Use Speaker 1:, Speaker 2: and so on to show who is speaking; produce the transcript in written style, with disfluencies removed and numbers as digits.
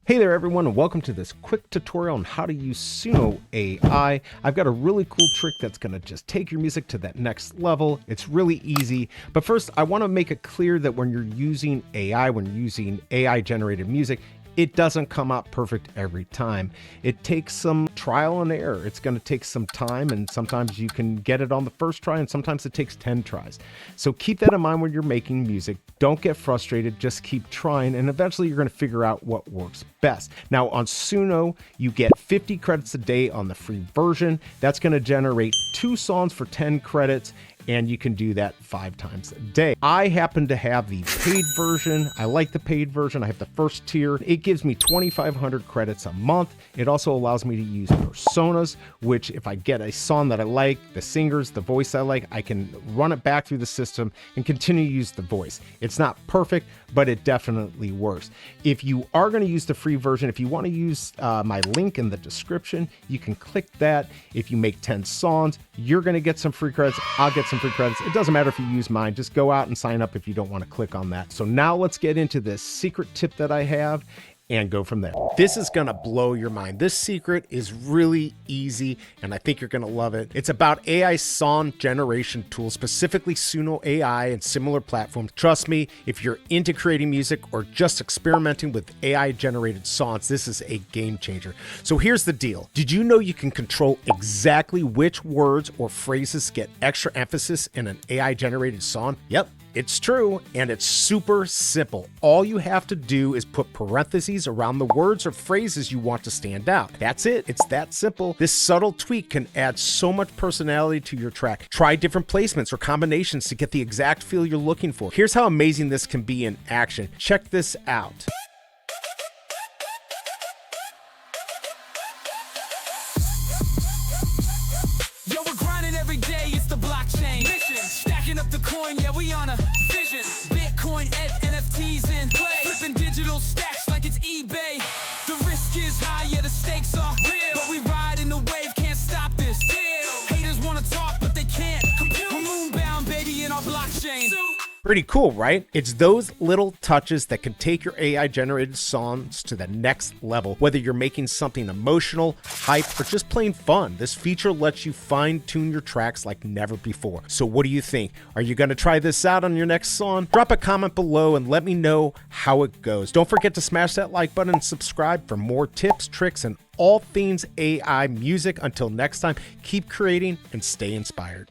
Speaker 1: Hey there everyone, and welcome to this quick tutorial on how to use Suno AI. I've got a really cool trick that's going to just take your music to that next level. It's really easy, but first I want to make it clear that when you're using AI, when you're using AI generated music, it doesn't come out perfect every time. It takes some trial and error. It's going to take some time, and sometimes you can get it on the first try, and sometimes it takes 10 tries. So keep that in mind when you're making music. Don't get frustrated, just keep trying, and eventually you're going to figure out what works best. Now on Suno, you get 50 credits a day on the free version. That's going to generate 2 songs for 10 credits, and you can do that 5 times a day. I happen to have the paid version. I like the paid version. I have the first tier. It gives me 2,500 credits a month. It also allows me to use personas, which if I get a song that I like, the singers, the voice I like, I can run it back through the system and continue to use the voice. It's not perfect, but it definitely works. If you are going to use the free version, if you want to use my link in the description, you can click that. If you make 10 songs, you're going to get some free credits. I'll get some free credits. It doesn't matter if you use mine. Just go out and sign up if you don't want to click on that. So now let's get into this secret tip that I have and go from there. This is gonna blow your mind. This secret is really easy, and I think you're gonna love it. It's about AI song generation tools, specifically Suno AI and similar platforms. Trust me, if you're into creating music or just experimenting with AI generated songs, this is a game changer. So here's the deal. Did you know you can control exactly which words or phrases get extra emphasis in an AI generated song? Yep. It's true, and it's super simple. All you have to do is put parentheses around the words or phrases you want to stand out. That's it. It's that simple. This subtle tweak can add so much personality to your track. Try different placements or combinations to get the exact feel you're looking for. Here's how amazing this can be in action. Check this out.
Speaker 2: Yo, we're grinding every day, it's the blockchain mission. Stacking up the coin, yeah, we on a vision. Bitcoin, NFTs in play. Flipping digital stacks like it's eBay. The risk is high, yeah, the stakes are real. But we ride in the wave, can't stop this deal. Haters wanna talk, but they can't compute. We're moonbound, baby, in our blockchain.
Speaker 1: Pretty cool, right? It's those little touches that can take your AI generated songs to the next level. Whether you're making something emotional, hype, or just plain fun, this feature lets you fine tune your tracks like never before. So what do you think? Are you gonna try this out on your next song? Drop a comment below and let me know how it goes. Don't forget to smash that like button and subscribe for more tips, tricks, and all things AI music. Until next time, keep creating and stay inspired.